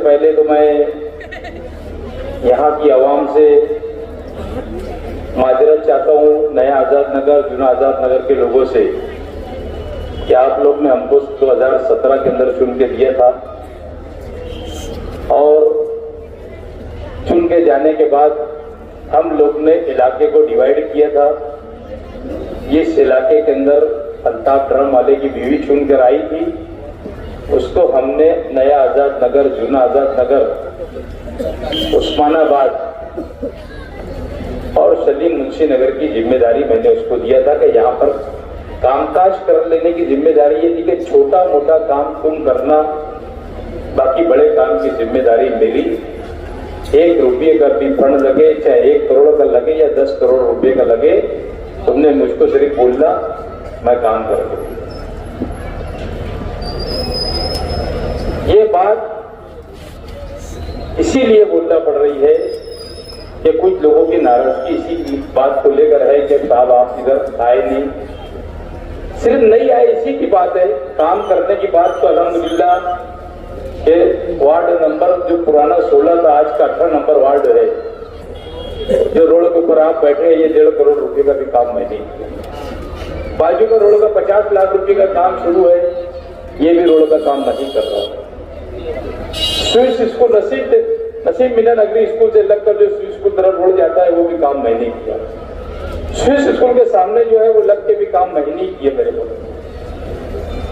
पहले तो मैं यहाँ की आवाम से माजरत चाहता हूँ, नया आज़ाद नगर, जूना आज़ाद नगर के लोगों से, कि आप लोग ने हमको 2017 के अंदर चुन के दिया था और चुन के जाने के बाद हम लोग ने इलाके को डिवाइड किया था। इस इलाके के अंदर अल्ताफ ड्रम वाले की बीवी चुन कर आई थी, उसको हमने नया आज़ाद नगर, जूना आज़ाद नगर, उस्मानाबाद और सलीम मुंशी नगर की जिम्मेदारी मैंने उसको दिया था कि यहाँ पर कामकाज कर लेने की जिम्मेदारी ये थी कि छोटा मोटा काम तुम करना, बाकी बड़े काम की जिम्मेदारी मेरी। 1 रुपये का भी फंड लगे, चाहे 1 करोड़ का लगे या 10 करोड़ रुपए का लगे, तुमने मुझको सिर्फ बोलना, मैं काम कर दूंगा। ये बात इसीलिए बोलना पड़ रही है कि कुछ लोगों की नाराजगी इसी बात को लेकर है कि साहब आप इधर आए नहीं। सिर्फ नहीं आए इसी की बात है, काम करने की बात तो अल्हम्दुलिल्लाह के वार्ड नंबर जो पुराना 16 था, आज का 18 नंबर वार्ड है। जो रोड के ऊपर आप बैठे हैं, ये 1.5 करोड़ रुपए का भी काम मैंने किया। बाजू का रोड का 50 लाख रुपए का काम शुरू है, ये भी रोड का काम नहीं कर रहा हूं। स्विस स्कूल नसीब मीना नगरी स्कूल से लगकर जो स्विस स्कूल तरफ रोड जाता है, वो भी काम मैंने किया। स्विस स्कूल के सामने जो है वो लग के भी काम नहीं किए मेरे को।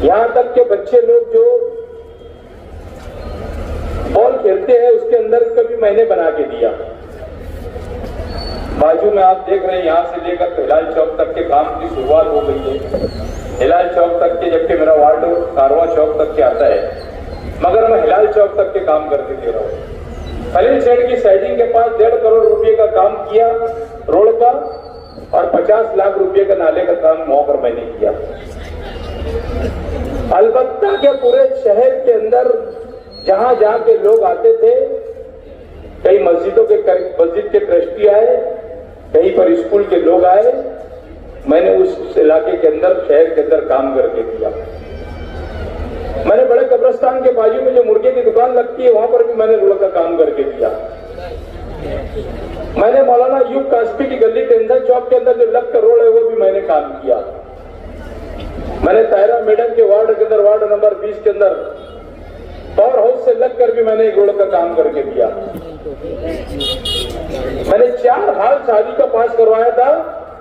यहां तक के बच्चे लोग जो बॉल खेलते हैं, उसके अंदर कभी मैंने बना के दिया। बाजू में आप देख रहे हैं, यहां से लेकर हिलाल चौक तक के काम की शुरुआत हो गई है। हिलाल चौक तक के, जबकि मेरा वार्ड कारवा चौक तक के आता है, मगर मैं हिलाल चौक तक के काम करके दे रहा हूँ। खलील सेठ की साइडिंग के पास 1.5 करोड़ रुपए का काम किया रोड का, और 50 लाख रुपए का नाले का काम मौका मैंने किया। अलबत्ता के पूरे शहर के अंदर जहां जहां के लोग आते थे, कई मस्जिद के ट्रस्टी आए, कहीं पर स्कूल के लोग आए, मैंने उस इलाके के अंदर, शहर के अंदर काम करके दिया। मैंने बड़े कब्रिस्तान के बाजू में जो मुर्गे की दुकान लगती है, वहां पर भी मैंने रोड का काम करके दिया। मैंने मौलाना यूब कास्पी की गली टेंशन चौक के अंदर जो लग कर रोड है, वो भी मैंने काम किया। मैंने तायरा मैडम के वार्ड के अंदर, वार्ड नंबर 20 के अंदर पावर हाउस से लगकर भी मैंने एक रोड का काम करके दिया। मैंने 4 हाल शादी का पास करवाया था,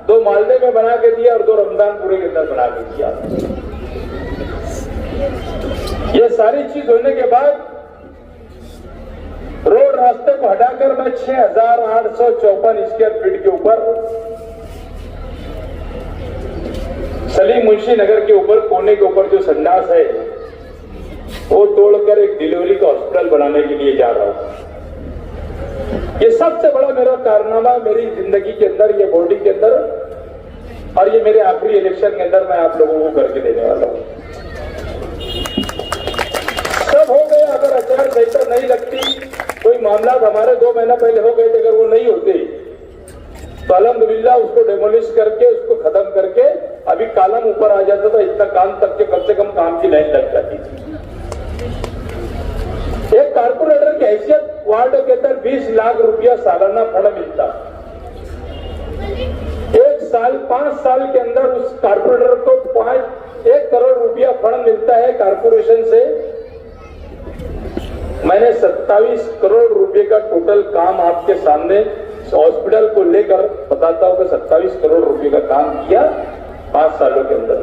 2 मालदे में बना के दिया और 2 रमजानपुरे के अंदर बना के दिया। ये सारी चीज होने के बाद रोड रास्ते को हटाकर मैं 6854 स्क्वायर फीट के ऊपर सलीम मुंशी नगर के ऊपर, कोने के ऊपर जो संडास है, वो तोड़कर एक डिलीवरी का हॉस्पिटल बनाने के लिए जा रहा हूं। ये सबसे बड़ा मेरा कारनामा मेरी जिंदगी के अंदर, ये बॉडी के अंदर, और ये मेरे आखिरी इलेक्शन के अंदर मैं आप लोगों को करके देने वाला हूं। सब हो गए, अगर आचार संहिता नहीं लगती, कोई मामला हमारे 2 महीना पहले हो गए थे, अगर वो नहीं होते तो अल्हम्दुलिल्लाह उसको डेमोलिश करके, उसको खत्म करके अभी कालम ऊपर आ जाता था। इतना काम तक के कम से कम काम की लाइन लग जाती थी। एक कारपोरेटर की हैसियत वार्ड के अंदर 20 लाख रुपया सालाना फंड मिलता। 5 साल के अंदर उस कारपोरेटर को 1 करोड़ रुपया फंड मिलता है कारपोरेशन से। मैंने 27 करोड़ रुपए का टोटल काम आपके सामने हॉस्पिटल को लेकर बताता हूं कि 27 करोड़ रुपए का काम किया 5 सालों के अंदर।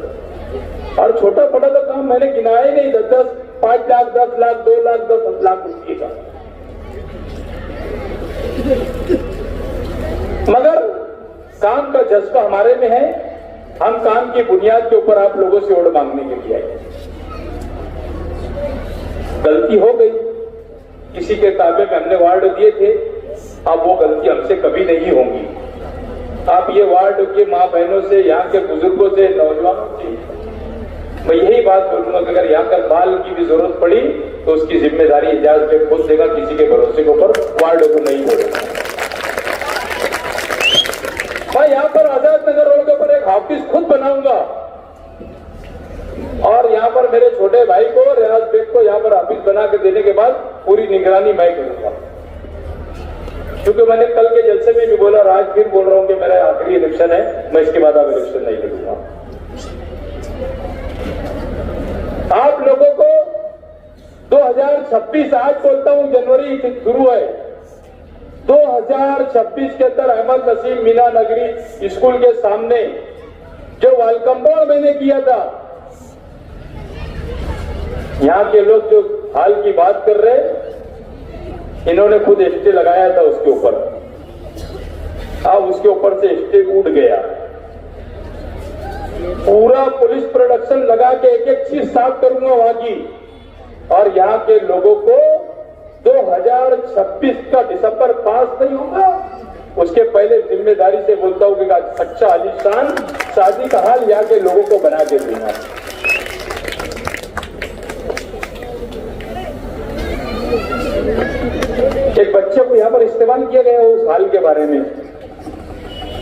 और छोटा बड़ा तो काम मैंने गिनाया ही नहीं, 5 लाख, 10 लाख, 2 लाख, 10 लाख रुपये का। मगर काम का जज्बा हमारे में है। हम काम की बुनियाद के ऊपर आप लोगों से वोट मांगने के लिए आए। गलती हो गई, किसी के ताबे में हमने वार्ड दिए थे, अब वो गलती हमसे कभी नहीं होंगी। आप ये वार्ड के माँ बहनों से, यहाँ के बुजुर्गों से, नौजवानों से मैं यही बात बोलूंगा कि अगर यहाँ कर बाल की भी जरूरत पड़ी तो उसकी जिम्मेदारी एजाज पे खुद देगा, किसी के भरोसे के ऊपर वार्ड को नहीं बोलेगा। मैं यहाँ पर आजाद नगर रोड के ऊपर एक ऑफिस खुद बनाऊंगा और यहाँ पर मेरे छोटे भाई को, रियाज बेग को यहाँ पर ऑफिस बना के देने के बाद पूरी निगरानी मैं करूंगा, क्योंकि मैंने कल के जलसे में भी बोला और आज फिर बोल रहा हूं कि मेरा आखिरी इलेक्शन है, मैं इसके बाद अब इलेक्शन नहीं लड़ूंगा। आप लोगों को 2026 आज बोलता हूं, जनवरी शुरू है, 2026 के अंदर अहमद नसीम मीना नगरी स्कूल के सामने जो वाल कंपाउंड मैंने किया था, यहां के लोग जो हाल की बात कर रहे, इन्होंने खुद स्टे लगाया था उसके ऊपर, अब उसके ऊपर से स्टे उड़ गया। पूरा पुलिस प्रोडक्शन लगा के एक एक चीज साफ करूंगा वहां की, और यहां के लोगों को 2026 का दिसंबर पास नहीं होगा, उसके पहले जिम्मेदारी से बोलता हूं कि अच्छा आलीशान शादी का हाल यहाँ के लोगों को बना के दूंगा। एक बच्चे को यहाँ पर इस्तेमाल किया गया उस हाल के बारे में,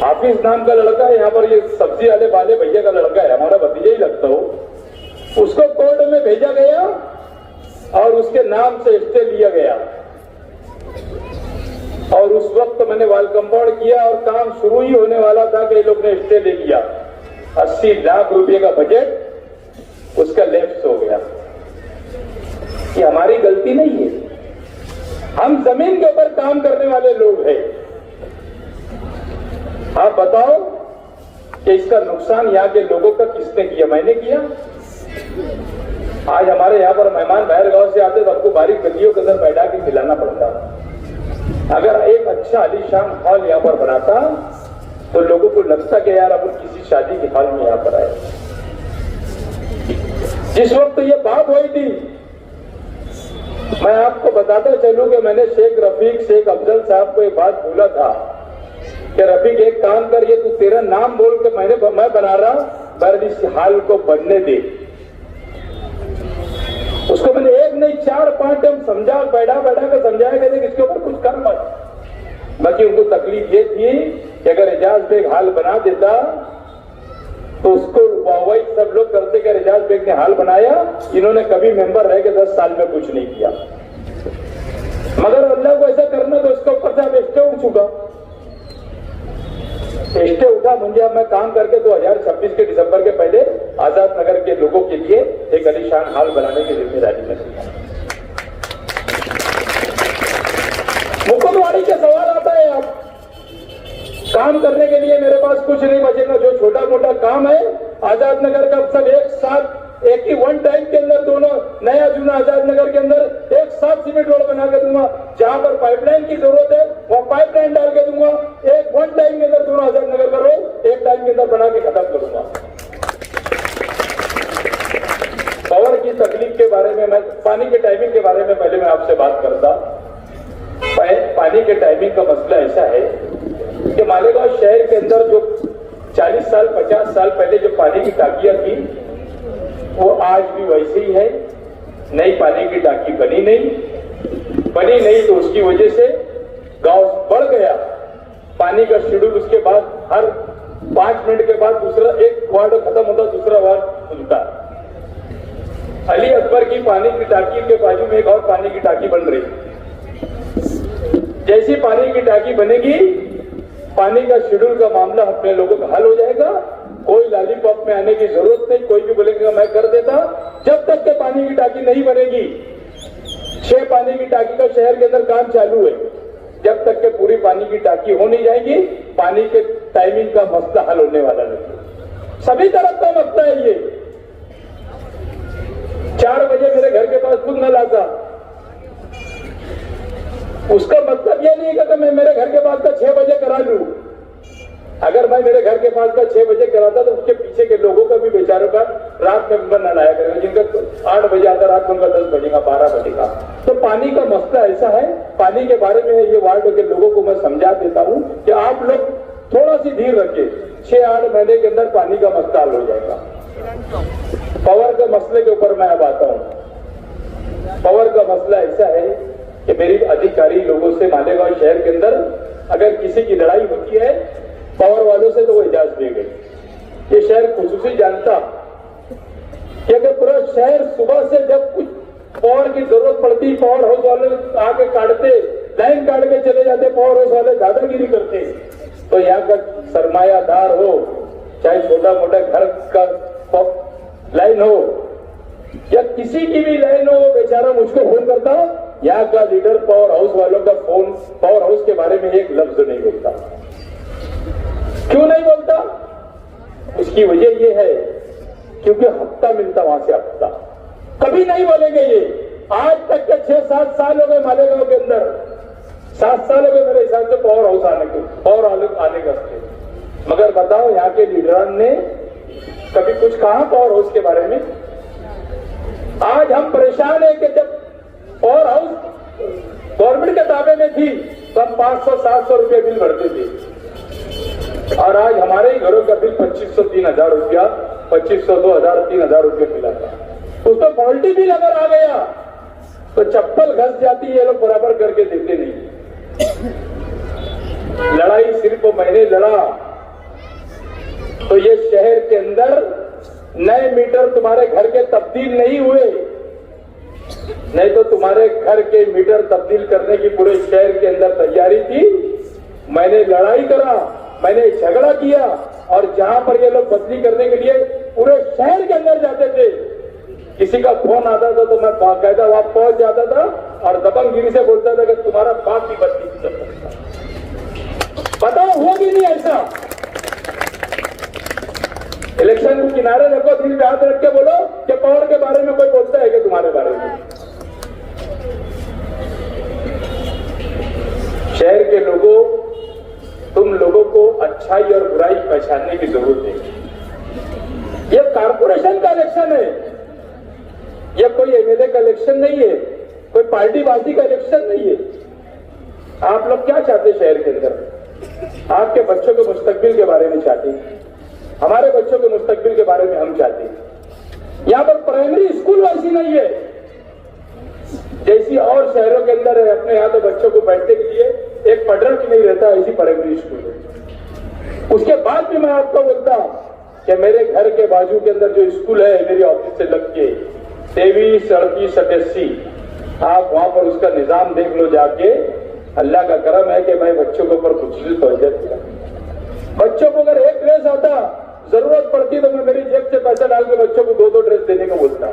हाफिज नाम का लड़का है, यहाँ पर ये सब्जी वाले भैया का लड़का है, हमारा भतीजा ही लगता हो, उसको कोर्ट में भेजा गया और उसके नाम से स्टे लिया गया, और उस वक्त मैंने वाल कंपाउंड किया और काम शुरू ही होने वाला था कि ये लोग ने स्टे ले लिया। 80 लाख रुपए का बजट उसका लैप्स हो गया। ये हमारी गलती नहीं है, हम जमीन के ऊपर काम करने वाले लोग हैं। आप बताओ कि इसका नुकसान यहाँ के लोगों का किसने किया? मैंने किया। आज हमारे यहाँ पर मेहमान बाहर गांव से आते तो हमको बारीक गलियों के अंदर बैठा के खिलाना पड़ता। अगर एक अच्छा आलीशान हॉल यहाँ पर बनाता तो लोगों को लगता कि यार अब किसी शादी के हॉल में यहाँ पर आए। जिस वक्त ये बात हुई थी, मैं आपको बताता चलूं कि मैंने शेख रफीक, शेख अफजल साहब को एक बात बोला था कि रफीक एक काम कर, ये तू तेरा नाम बोल के मैं बना रहा, पर इस हाल को बनने दे। उसको मैंने एक नहीं 4-5 टाइम समझा, बैठा के समझाया कि इसके ऊपर कुछ कर मत। बाकी उनको तकलीफ ये थी कि अगर एजाज बेग हाल बना देता तो उसको वाहवाही सब लोग करते कि एजाज बेग ने हाल बनाया, इन्होंने कभी मेंबर रह के 10 साल में कुछ नहीं किया। मगर अल्लाह को ऐसा करना तो उसके ऊपर से अब स्टे उठ चुका। स्टे उठा मुझे, अब मैं काम करके 2026 के दिसंबर के पहले आजाद नगर के लोगों के लिए एक आलीशान हाल बनाने की जिम्मेदारी में। मुकुटवाड़ी के सवाल आता है, अब काम करने के लिए मेरे पास कुछ नहीं बचेगा। जो छोटा मोटा काम है आजाद नगर का सब एक साथ, एक ही वन टाइम के अंदर दोनों नया जूना आजाद नगर के अंदर एक साथ सीमेंट रोड बना के दूंगा। जहां पर पाइपलाइन की जरूरत है वहां पाइपलाइन डाल के दूंगा। एक वन टाइम के अंदर दोनों आजाद नगर का रोड एक टाइम के अंदर बना के खत्म करूंगा। पावर की तकलीफ के बारे में, मैं पानी के टाइमिंग के बारे में पहले मैं आपसे बात करता। पानी के टाइमिंग का मसला ऐसा है कि मालेगांव शहर के अंदर जो 40 साल 50 साल पहले जो पानी की टाकियां थी वो आज भी वैसे ही है। नई पानी की टाकी बनी नहीं तो उसकी वजह से गांव बढ़ गया। पानी का शेड्यूल उसके बाद हर 5 मिनट के बाद दूसरा एक वार्ड खत्म होता, दूसरा वार्ड खुलता। अली अकबर की पानी की टाकी के बाजू में एक और पानी की टाकी बन रही। जैसी पानी की टाकी बनेगी पानी का शेड्यूल का मामला अपने लोगों का हल हो जाएगा। कोई लॉलीपॉप में आने की जरूरत नहीं, कोई भी बोलेगा मैं कर देता। जब तक के पानी की टाकी नहीं बनेगी, 6 पानी की टाकी का शहर के अंदर काम चालू है, जब तक के पूरी पानी की टाकी हो नहीं जाएगी पानी के टाइमिंग का मसला हल होने वाला नहीं। सभी तरफ का मसला है ये। 4 बजे मेरे घर के पास खुद नल आता, उसका मतलब यह नहीं है कि मैं मेरे घर के पास का 6 बजे करा लूं। अगर मैं मेरे घर के पास का 6 बजे कराता तो उसके पीछे के लोगों का भी बेचारों का रात में नंबर न लाया करेगा। जिनका 8 बजे आता रात में उनका 10 बजेगा 12 बजेगा। तो पानी का मसला ऐसा है। पानी के बारे में ये वार्ड के लोगों को मैं समझा देता हूं कि आप लोग थोड़ा सी धीर रखिए, 6-8 महीने के अंदर पानी का मसला हल हो जाएगा। पावर के मसले के ऊपर मैं अब आता हूं। पावर का मसला ऐसा है कि मेरी अधिकारी लोगों से मालेगांव शहर के अंदर अगर किसी की लड़ाई होती है पावर वालों से तो वो इजाजत दी गई। ये शहर खुसूसी जानता कि अगर पूरा शहर सुबह से जब कुछ पावर की जरूरत पड़ती, पावर हाउस वालों आके काटते, लाइन काट के चले जाते, पावर हाउस वाले दादागिरी करते। तो यहाँ का सरमायादार हो, चाहे छोटा मोटा घर का लाइन हो या किसी की भी लाइन हो, वो बेचारा मुझको फोन करता, यहाँ का लीडर पावर हाउस वालों का फोन पावर हाउस के बारे में एक लफ्ज नहीं बोलता। क्यों नहीं बोलता? उसकी वजह ये है क्योंकि हफ्ता मिलता वहां से हफ्ता। कभी नहीं बोलेंगे ये। आज तक के 6-7 साल हो गए मालेगांव के अंदर, 7 साल हो गए मेरे हिसाब से पावर हाउस आने के, पावर आने का। मगर बताओ यहाँ के लीडरान ने कभी कुछ कहा पावर हाउस के बारे में? आज हम परेशान है कि जब पावर हाउस गवर्नमेंट के दावे में थी तो हम 500-700 रुपये बिल भरते थे, और आज हमारे ही घरों का बिल 2500-3000 रुपया, 2500-2000-3000 रुपये मिला था। उसको फॉल्टी बिल अगर आ गया तो चप्पल घस जाती है, ये लोग बराबर करके देते नहीं। लड़ाई सिर्फ मैंने लड़ा तो ये शहर के अंदर नए मीटर तुम्हारे घर के तब्दील नहीं हुए, नहीं तो तुम्हारे घर के मीटर तब्दील करने की पूरे शहर के अंदर तैयारी थी। मैंने लड़ाई करा, मैंने झगड़ा किया, और जहां पर ये लोग बदली करने के लिए पूरे शहर के अंदर जाते थे, किसी का फोन आता था तो मैं बाकायदा वहां पहुंच जाता था और दबंगगिरी से बोलता था कि तुम्हारा बाप भी बदली कर सकता। बताओ हो भी नहीं ऐसा? इलेक्शन को किनारे रखो, दिल पे हाथ रख के बोलो कि पावर के बारे में कोई बोलता है कि तुम्हारे बारे में? शहर के लोगों, तुम लोगों को अच्छाई और बुराई पहचानने की जरूरत है। यह कारपोरेशन का इलेक्शन है, यह कोई एमएलए का इलेक्शन नहीं है, कोई पार्टीबाजी का इलेक्शन नहीं है। आप लोग क्या चाहते हैं शहर के अंदर? आपके बच्चों के मुस्तकबिल के बारे में चाहते हैं, हमारे बच्चों के मुस्तकबिल के बारे में हम चाहते हैं। यहाँ पर प्राइमरी स्कूल वैसी नहीं है जैसी और शहरों के अंदर है। अपने यहाँ तो बच्चों को बैठने के लिए एक पटरा भी नहीं रहता, ऐसी प्राइमरी स्कूल है। उसके बाद भी मैं आपको बोलता कि मेरे घर के बाजू के अंदर जो स्कूल है, मेरी ऑफिस से लग के 23, 38, 88, आप वहां पर उसका निजाम देख लो जाके। अल्लाह का करम है कि मैं बच्चों के ऊपर कुछ तवज्जो दिया। बच्चों को अगर एक ड्रेस आता, जरूरत पड़ती तो मैं मेरी जेब से पैसा डाल के बच्चों को 2-2 ड्रेस देने को बोलता।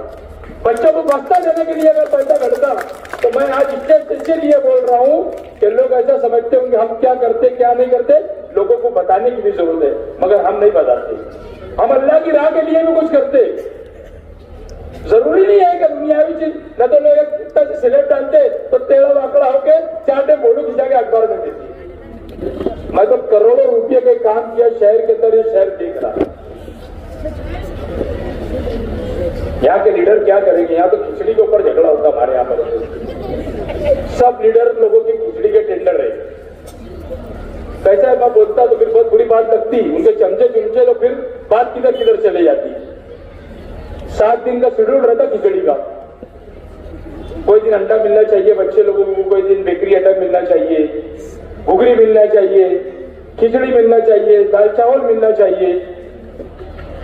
बच्चों को बस्ता देने के लिए अगर पैसा घटता तो मैं आज इसके लिए बोल रहा हूं कि लोग ऐसा समझते होंगे हम क्या करते क्या नहीं करते, लोगों को बताने की भी जरूरत है, मगर हम नहीं बताते। हम अल्लाह की राह के लिए भी कुछ करते। जरूरी नहीं है कि दुनियावी चीज, न तो लोग इतना से सिलेट डालते तो टेढ़ा वाकड़ा होके 4 फोटो खिंचा के अखबार में देती। मैं तो करोड़ों रुपये के काम किया शहर के अंदर, ये शहर देख रहा। यहाँ के लीडर क्या करेंगे? यहाँ तो खिचड़ी के ऊपर झगड़ा होता हमारे यहाँ पर। सब लीडर लोगों की खिचड़ी के टेंडर है। कैसा है, मैं बोलता तो फिर बहुत बुरी बात लगती, उनके चमचे चुमचे तो फिर बात किधर किधर चले जाती। 7 दिन का शेड्यूल रहता खिचड़ी का। कोई दिन अंडा मिलना चाहिए बच्चे लोगों को, कोई दिन बेकरी आइटम मिलना चाहिए, घुगरी मिलना चाहिए, खिचड़ी मिलना चाहिए, दाल चावल मिलना चाहिए,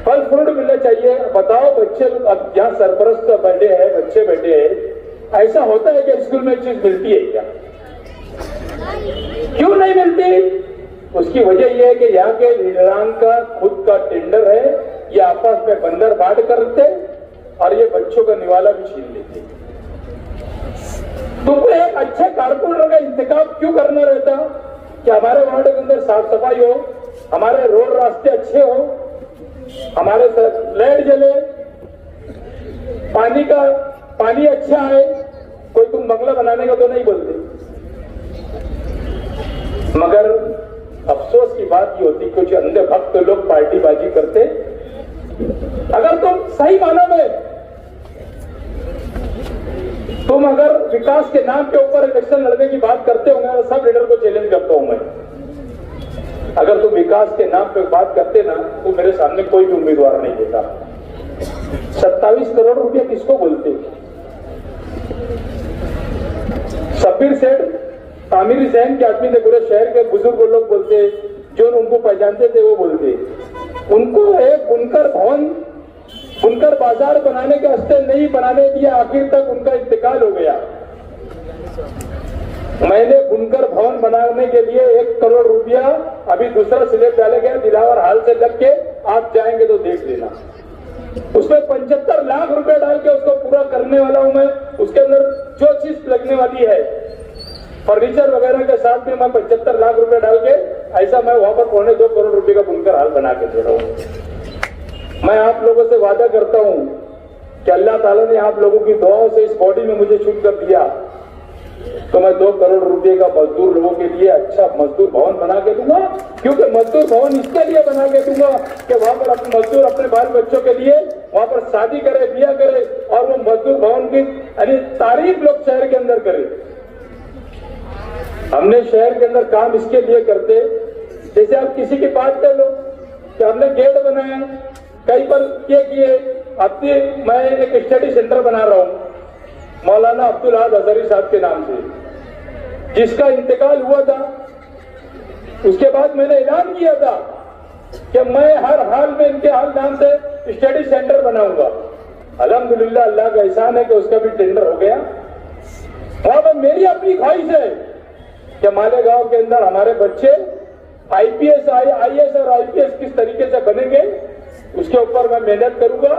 फल फ्रूट मिलना चाहिए। बताओ बच्चे, अब यहाँ सरपरस्त बैठे हैं, बच्चे बैठे हैं, ऐसा होता है कि स्कूल में एक चीज मिलती है क्या? क्यों नहीं मिलती? उसकी वजह यह है कि यहाँ के लीडरान का खुद का टेंडर है, ये आपस में बंदर बांट करते और ये बच्चों का निवाला भी छीन लेते। तुमको एक अच्छे कारपोरेटर का इंतखाब क्यों करना रहता कि हमारे वार्ड के अंदर साफ सफाई हो, हमारे रोड रास्ते अच्छे हो, हमारे लाइट जले, पानी अच्छा है। कोई तुम बंगला बनाने का तो नहीं बोलते, मगर अफसोस की बात ये होती कुछ अंधे भक्त लोग पार्टीबाजी करते। अगर तुम सही मानो में, तुम अगर विकास के नाम के ऊपर इलेक्शन लड़ने की बात करते होंगे तो सब लीडर को चैलेंज करता हूं मैं। अगर तुम विकास के नाम पे बात करते ना तो मेरे सामने कोई भी उम्मीदवार नहीं देता। 27 करोड़ रुपया किसको बोलते? शब्बीर सेठ तामिरी जैन के आदमी थे, पूरे शहर के बुजुर्ग लोग बोलते, जो उनको पहचानते थे वो बोलते। उनको एक बुनकर भवन, बुनकर बाजार बनाने के वास्ते नहीं बनाने दिया, आखिर तक उनका इंतकाल हो गया। मैंने बुनकर भवन बनाने के लिए 1 करोड़ रुपया अभी दूसरा स्लेब डाले गया, दिलावर हाल से लग के आप जाएंगे तो देख लेना। उसमें 75 लाख रुपए डाल के उसको पूरा करने वाला हूं मैं। उसके अंदर जो चीज लगने वाली है फर्नीचर वगैरह के साथ में मैं 75 लाख रुपए डाल के ऐसा मैं वहां पर 2.25 करोड़ रुपए का बुनकर हाल बना के दे रहा हूं। मैं आप लोगों से वादा करता हूं कि अल्लाह ताला ने आप लोगों की दुआओं से इस बॉडी में मुझे छूट कर दिया तो मैं 2 करोड़ रुपए का मजदूर लोगों के लिए अच्छा मजदूर भवन बना के दूंगा। क्योंकि मजदूर भवन इसके लिए बना के दूंगा कि वहां पर अपने मजदूर अपने बाल बच्चों के लिए वहां पर शादी करे, बिया करे और वो मजदूर भवन की यानी तारीफ लोग शहर के अंदर करे। हमने शहर के अंदर काम इसके लिए करते, जैसे आप किसी की बात कर लो कि हमने गेट बनाए, कई पर ये किए। अपने मैं एक स्टडी सेंटर बना रहा हूं मौलाना अब्दुल अहद हजरी साहब के नाम से, जिसका इंतकाल हुआ था। उसके बाद मैंने ऐलान किया था कि मैं हर हाल में इनके हाल नाम से स्टडी सेंटर बनाऊंगा। अल्हम्दुलिल्लाह अल्लाह का एहसान है कि उसका भी टेंडर हो गया। वहां पर मेरी अपनी ख्वाहिश है कि मालेगांव के अंदर हमारे बच्चे आईपीएस, आईएएस और आईपीएस किस तरीके से बनेंगे उसके ऊपर मैं मेहनत करूंगा।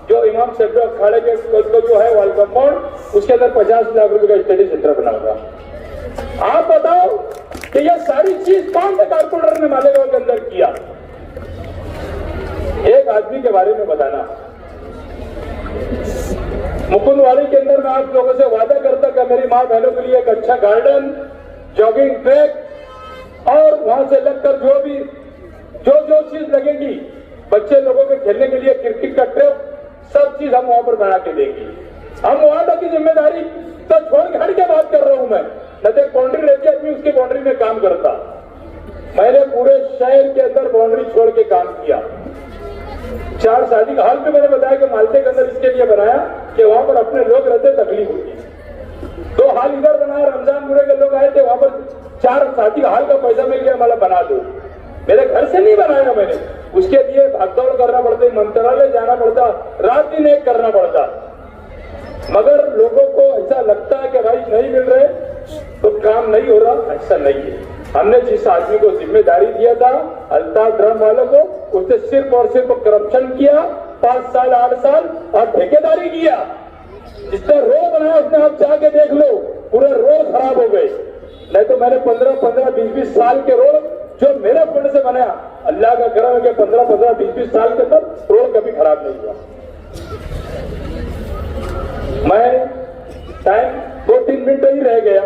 जो इमाम साहब अखाड़े के जो है वाल कंपाउंड उसके अंदर 50 लाख रुपए का स्टडी सेंटर बनाऊंगा। आप बताओ कि यह सारी चीज कौन से कारपोरेटर ने मालेगांव के अंदर किया? एक आदमी के बारे में बताना। मुकुंदवाड़ी के अंदर मैं आप लोगों से वादा करता कि मेरी मां बहनों के लिए एक अच्छा गार्डन, जॉगिंग ट्रैक और वहां से लगकर जो चीज लगेगी बच्चे लोगों के खेलने के लिए क्रिकेट का ट्रैक, सब चीज हम वहां पर बना के देंगे। हम वादा की जिम्मेदारी तो छोड़ के हट के बात कर रहा हूं मैं, न तो बाउंड्री रहती आदमी उसकी बाउंड्री में काम करता। मैंने पूरे शहर के अंदर बाउंड्री छोड़ के काम किया। 4 शादी का हाल भी मैंने बताया कि मालटे के अंदर इसके लिए बनाया कि वहां पर अपने लोग रहते, तकलीफ होती। 2 हाल इधर बनाया, रमजान पूरे के लोग आए थे, वहां पर 4 शादी का हाल का पैसा मिल गया, मला बना दो। मेरे घर से नहीं बनाया मैंने, उसके लिए भागदौड़ करना पड़ता, मंत्रालय जाना पड़ता, रात दिन एक करना पड़ता। मगर लोगों को ऐसा लगता है कि भाई नहीं मिल रहे तो काम नहीं हो रहा, ऐसा नहीं है। हमने जिस आदमी को जिम्मेदारी दिया था अल्ताफ ड्रम वालों को, उसने सिर्फ और सिर्फ करप्शन किया 5 साल 8 साल और ठेकेदारी किया। जिसने रोड बनाया उसने आप जाके देख लो, पूरे रोड खराब हो गए। नहीं तो मैंने 15-15, 20-20 साल के रोड जो मेरे फंड से बनाया, अल्लाह का करम है कि 15-15, 20-20 साल के अंदर रोड कभी खराब नहीं हुआ। मैं टाइम 2-3 मिनट ही रह गया,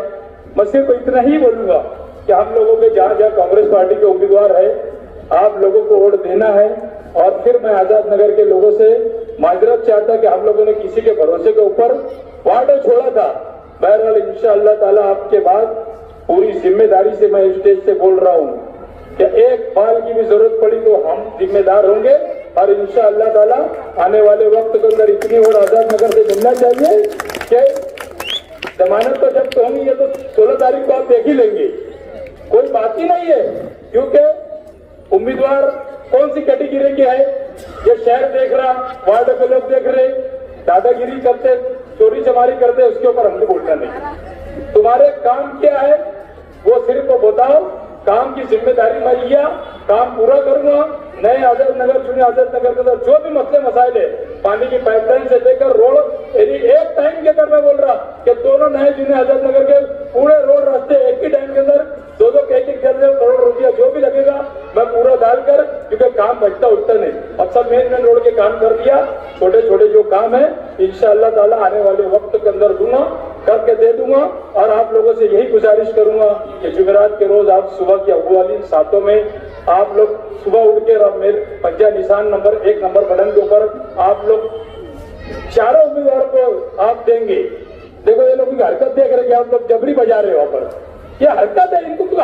मैं सिर्फ इतना ही बोलूंगा कि हम लोगों के जहां जहां कांग्रेस पार्टी के उम्मीदवार है, आप लोगों को वोट देना है। और फिर मैं आजाद नगर के लोगों से माजरत चाहता कि हम लोगों ने किसी के भरोसे के ऊपर वादा छोड़ा था। बहरहाल इंशाअल्लाह ताला आपके बाद पूरी जिम्मेदारी से मैं स्टेज से बोल रहा हूं कि एक बाल की भी जरूरत पड़ी तो हम जिम्मेदार होंगे। और इंशाअल्लाह ताला आने वाले वक्त के अंदर इतनी वोट आजाद नगर से मिलना चाहिए कि जमानत तो जब तो होंगी, ये तो 16 तारीख को आप देख ही लेंगे, कोई बात ही नहीं है। क्योंकि उम्मीदवार कौन सी कैटेगरी के है ये शहर देख रहा, वार्ड के लोग देख रहे, दादागिरी करते, चोरी चमारी करते, उसके ऊपर हमने बोलना नहीं। तुम्हारे काम क्या है वो सिर्फ बताओ, काम की जिम्मेदारी मैं लिया, काम पूरा करूंगा। नए आजाद नगर, चुने आजाद नगर के अंदर जो भी मसले मसाइल है, पानी की पाइपलाइन से लेकर रोड, यदि एक टाइम के अंदर मैं बोल रहा कि दोनों नए चुने आजाद नगर के पूरे रोड रास्ते एक ही टाइम के अंदर 2-2 एक करोड़ रुपया जो भी लगेगा मैं पूरा डालकर, क्योंकि काम बचता उठता नहीं, अब सब मेन रोड के काम कर दिया। छोटे छोटे जो काम है इंशाअल्लाह ताला आने वाले वक्त के अंदर दूंगा, करके दे दूंगा। और आप लोगों से यही गुजारिश करूंगा कि जुमेरात के रोज आप सुबह की अव्वलीन सातों में आप लोग सुबह उठ के मेरे पंजा निशान नंबर 1 नंबर बटन के ऊपर आप लोग चारों उम्मीदवार को आप देंगे। देखो ये लोग की हरकत देख रहे हैं, आप लोग जबरी बजा रहे हो वहां पर, ये हरकत है इनको, तो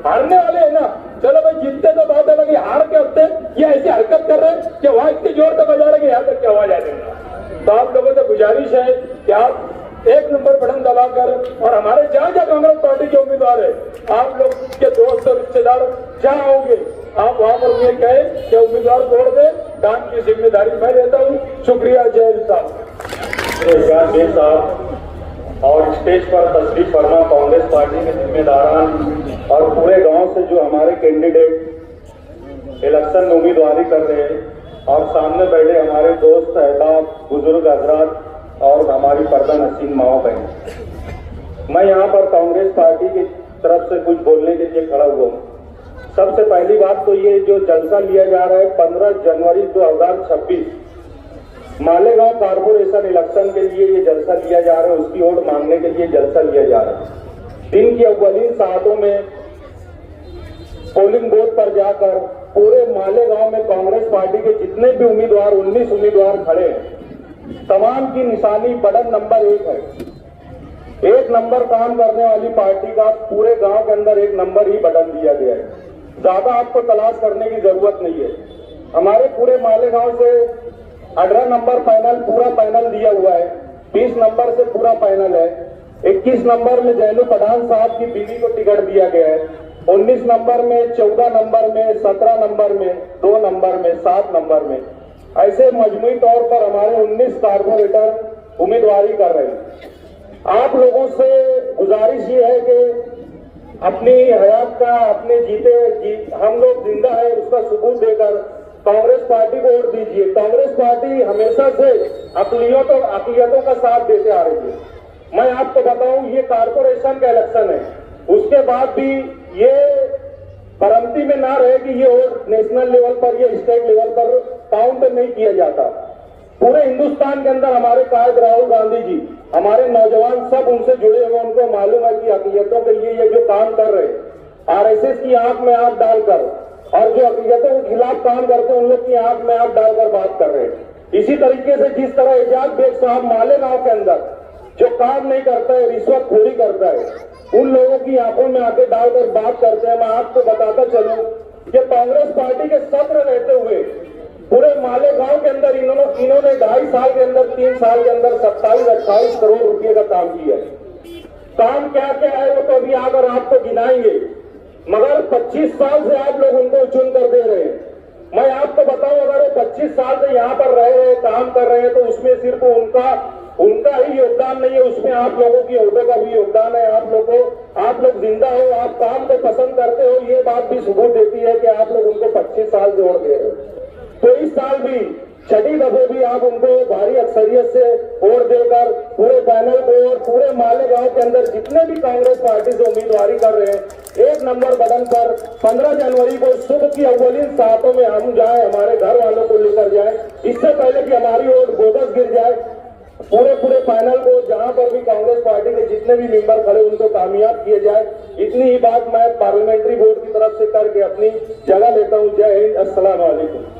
हारने वाले है ना। चलो भाई जीतते तो बात अलग है, हार के हफ्ते ये ऐसी हरकत कर रहे हैं कि वहां इतनी जोर से बजा रहे हैं यहाँ तक की आवाज आ जाएगा। तो आप लोगों से गुजारिश है कि आप 1 नंबर बटन दबाकर, और हमारे जहां जहां कांग्रेस पार्टी के उम्मीदवार है, आप लोग के दोस्त और रिश्तेदार जहां होंगे आप वहां पर ये कहे कि उम्मीदवार छोड़ दे, काम की जिम्मेदारी मैं लेता हूँ। शुक्रिया, जय हिंद साहब। और स्टेज पर तशरीफ फरमा कांग्रेस पार्टी के जिम्मेदारान और पूरे गांव से जो हमारे कैंडिडेट इलेक्शन में उम्मीदवारी कर रहे हैं और सामने बैठे हमारे दोस्त अहबाब बुजुर्ग हजरात और हमारी पर्दा नसीम माओ बहन, मैं यहाँ पर कांग्रेस पार्टी की तरफ से कुछ बोलने के लिए खड़ा हुआ हूँ। सबसे पहली बात तो ये जो जलसा लिया जा रहा है 15 जनवरी 2026 मालेगांव कारपोरेशन इलेक्शन के लिए ये जलसा लिया जा रहा है, उसकी वोट मांगने के लिए जलसा लिया जा रहा है। दिन की अव्वलीन सातों में पोलिंग बूथ पर जाकर पूरे मालेगांव में कांग्रेस पार्टी के जितने भी उम्मीदवार 19 उम्मीदवार खड़े हैं, तमाम की निशानी बटन नंबर 1 है। एक नंबर काम करने वाली पार्टी का पूरे गांव के अंदर एक नंबर ही बटन दिया गया है। ज्यादा आपको तलाश करने की जरूरत नहीं है। हमारे पूरे मालेगांव से 18 नंबर पैनल पूरा पैनल दिया हुआ है, 20 नंबर से पूरा पैनल है, 21 नंबर में जैनू पठान साहब की बीवी को टिकट दिया गया है, 19 नंबर में, 14 नंबर में, 17 नंबर में, 2 नंबर में, 7 नंबर में, ऐसे मजमूई तौर पर हमारे 19 कारपोरेटर उम्मीदवारी कर रहे हैं। आप लोगों से गुजारिश ये है कि अपनी हयात का अपने हम लोग जिंदा है उसका सबूत देकर कांग्रेस पार्टी को वोट दीजिए। कांग्रेस पार्टी हमेशा से अक़लियतों का साथ देते आ रही है। मैं आपको बताऊं, ये कारपोरेशन का इलेक्शन है, उसके बाद भी ये परमती में ना रहे कि ये वोट नेशनल लेवल पर या स्टेट लेवल पर काउंट नहीं किया जाता। पूरे हिंदुस्तान के अंदर हमारे कायद राहुल गांधी जी, हमारे नौजवान सब उनसे जुड़े हुए, उनको मालूम है कि अक़लियतों के लिए ये जो काम कर रहे हैं, आरएसएस की आंख में आंख डालकर, और जो अक़लियतों के खिलाफ काम करते हैं उन लोग की आंख में आंख डालकर बात कर रहे हैं। इसी तरीके से जिस तरह एजाज बेग साहब मालेगांव के अंदर जो काम नहीं करता है, रिश्वतखोरी करता है, उन लोगों की आंखों में आंखें डालकर बात करते हैं। मैं आपको बताता चलूं कि कांग्रेस पार्टी के सत्र रहते हुए पूरे मालेगांव के अंदर इन्होंने 2.5 साल के अंदर 3 साल के अंदर 27-28 करोड़ रुपए का काम किया है। काम क्या क्या है वो तो अभी आकर आपको गिनाएंगे, मगर 25 साल से आप लोग उनको चुन कर दे रहे हैं। मैं आपको बताऊं, अगर वो 25 साल से यहाँ पर रह रहे हैं, काम कर रहे हैं, तो उसमें सिर्फ उनका ही योगदान नहीं है, उसमें आप लोगों की वोटों का भी योगदान है। आप लोग जिंदा हो, आप काम को पसंद करते हो, ये बात भी सबूत देती है कि आप लोग उनको 25 साल से वोट दे रहे हो। तो इस साल भी छठी दफे भी आप उनको भारी अक्सरियत से वोट देकर पूरे पैनल को और पूरे मालेगांव के अंदर जितने भी कांग्रेस पार्टी से उम्मीदवारी कर रहे हैं, 1 नंबर बटन पर 15 जनवरी को सुबह की अव्वलीन सातों में हम जाए, हमारे घर वालों को लेकर जाए, इससे पहले कि हमारी वोट बोगस गिर जाए। पूरे पैनल को जहां पर भी कांग्रेस पार्टी के जितने भी मेंबर खड़े उनको कामयाब किए जाए, इतनी ही बात मैं पार्लियामेंट्री बोर्ड की तरफ से करके अपनी जगह लेता हूं। जय हिंद, अस्सलाम वालेकुम।